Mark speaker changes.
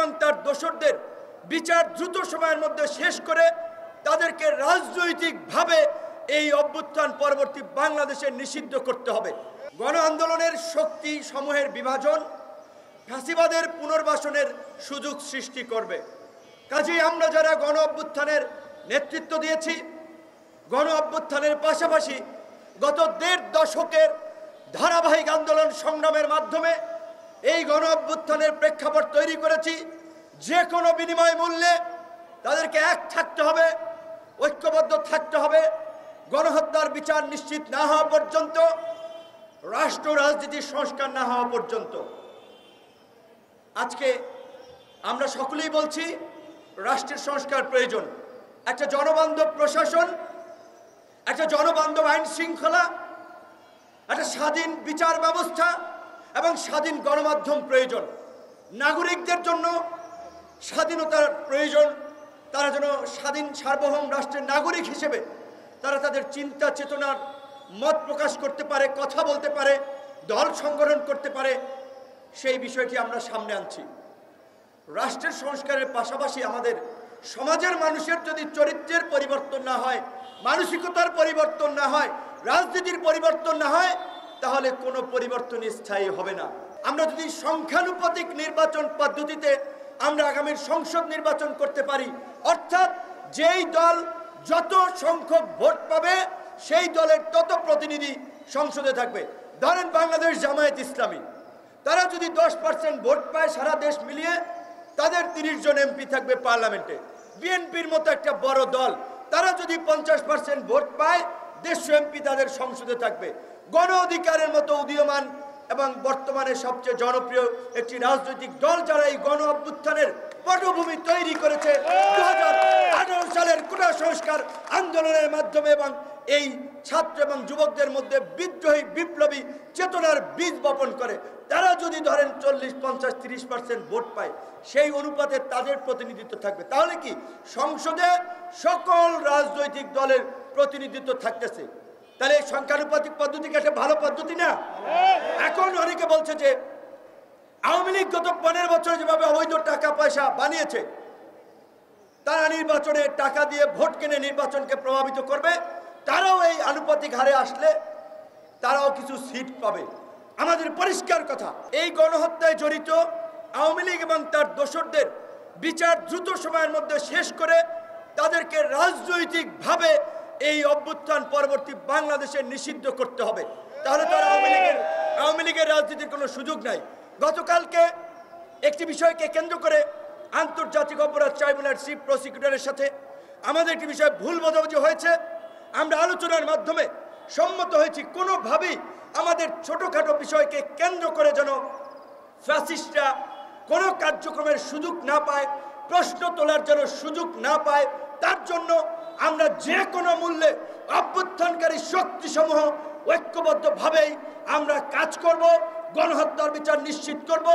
Speaker 1: এবং তার দোসরদের বিচার দ্রুত সময়ের মধ্যে শেষ করে তাদেরকে রাজনৈতিকভাবে এই অভ্যুত্থান পরবর্তী বাংলাদেশে নিষিদ্ধ করতে হবে। গণ আন্দোলনের শক্তি সমূহের বিভাজন ফ্যাসিবাদের পুনর্বাসনের সুযোগ সৃষ্টি করবে। কাজেই আমরা যারা গণ অভ্যুত্থানের নেতৃত্ব দিয়েছি, গণ অভ্যুত্থানের পাশাপাশি গত ১.৫ দশকের ধারাবাহিক আন্দোলন সংগ্রামের মাধ্যমে এই গণ অভ্যুত্থানের প্রেক্ষাপট তৈরি করেছি। যে কোনো বিনিময় মূল্যে তাদেরকে এক থাকতে হবে, ঐক্যবদ্ধ থাকতে হবে। গণহত্যার বিচার নিশ্চিত না হওয়া পর্যন্ত, রাষ্ট্র রাজনীতির সংস্কার না হওয়া পর্যন্ত। আজকে আমরা সকলেই বলছি রাষ্ট্রের সংস্কার প্রয়োজন। একটা জনবান্ধব প্রশাসন, একটা জনবান্ধব আইন শৃঙ্খলা, একটা স্বাধীন বিচার ব্যবস্থা এবং স্বাধীন গণমাধ্যম প্রয়োজন। নাগরিকদের জন্য স্বাধীনতার প্রয়োজন। তারা যেন স্বাধীন সার্বভৌম রাষ্ট্রের নাগরিক হিসেবে তারা তাদের চিন্তা চেতনার মত প্রকাশ করতে পারে, কথা বলতে পারে, দল সংগঠন করতে পারে, সেই বিষয়টি আমরা সামনে আনছি। রাষ্ট্রের সংস্কারের পাশাপাশি আমাদের সমাজের মানুষের যদি চরিত্রের পরিবর্তন না হয়, মানসিকতার পরিবর্তন না হয়, রাজনীতির পরিবর্তন না হয়, তাহলে কোনো পরিবর্তন স্থায়ী হবে না। আমরা যদি সংখ্যানুপাতিক নির্বাচন পদ্ধতিতে আমরা আগামীর সংসদ নির্বাচন করতে পারি, অর্থাৎ যেই দল যত সংখ্যক ভোট পাবে সেই দলের তত প্রতিনিধি সংসদে থাকবে। ধরেন বাংলাদেশ জামায়াত ইসলামী, তারা যদি 10% ভোট পায় সারা দেশ মিলিয়ে, তাদের 30 জন এমপি থাকবে পার্লামেন্টে। বিএনপির মতো একটা বড় দল, তারা যদি 50% ভোট পায়, 150 এমপি তাদের সংসদে থাকবে। গণ অধিকারের মতো উদীয়মান এবং বর্তমানে সবচেয়ে জনপ্রিয় একটি রাজনৈতিক দল যারা এই গণ অভ্যুত্থানের পটভূমি তৈরি করেছে 2018 সালের কোটা সংস্কার আন্দোলনের মাধ্যমে এবং এই ছাত্র এবং যুবকদের মধ্যে বিদ্রোহী বিপ্লবী চেতনার বীজ বপন করে, তারা যদি ধরেন 40, 50, 30% ভোট পায়, সেই অনুপাতে তাদের প্রতিনিধিত্ব থাকবে। তাহলে কি সংসদে সকল রাজনৈতিক দলের প্রতিনিধিত্ব থাকতেছে। তাহলে এই সংখ্যানুপাতিক পদ্ধতি কি একটা ভালো পদ্ধতি না? এখন অনেকে বলছে যে আওয়ামী লীগ গত 15 বছর যেভাবে অবৈধ টাকা পয়সা বানিয়েছে, তারা নির্বাচনে টাকা দিয়ে ভোট কিনে নির্বাচনকে প্রভাবিত করবে, তারাও এই আনুপাতিক হারে আসলে তারাও কিছু সিট পাবে। আমাদের পরিষ্কার কথা, এই গণহত্যায় জড়িত আওয়ামী লীগ এবং তার দোসরদের বিচার দ্রুত সময়ের মধ্যে শেষ করে তাদেরকে রাজনৈতিকভাবে এই অভ্যুত্থান পরবর্তী বাংলাদেশে নিষিদ্ধ করতে হবে। তাহলে তো আওয়ামী লীগের রাজনীতির কোনো সুযোগ নাই। গতকালকে একটি বিষয়কে কেন্দ্র করে আন্তর্জাতিক অপরাধ ট্রাইব্যুনাল চিফ প্রসিকিউটরের সাথে আমাদের একটি বিষয়ে ভুল বোঝাবুঝি হয়েছে। আমরা আলোচনার মাধ্যমে সম্মত হয়েছি কোনোভাবেই আমাদের ছোটোখাটো বিষয়কে কেন্দ্র করে যেন ফ্যাসিস্টরা কোনো কার্যক্রমের সুযোগ না পায়, প্রশ্ন তোলার যেন সুযোগ না পায়, তার জন্য আমরা যে কোনো মূল্যে অভ্যুত্থানকারী শক্তিসমূহ ঐক্যবদ্ধভাবেই আমরা কাজ করব, গণহত্যার বিচার নিশ্চিত করব।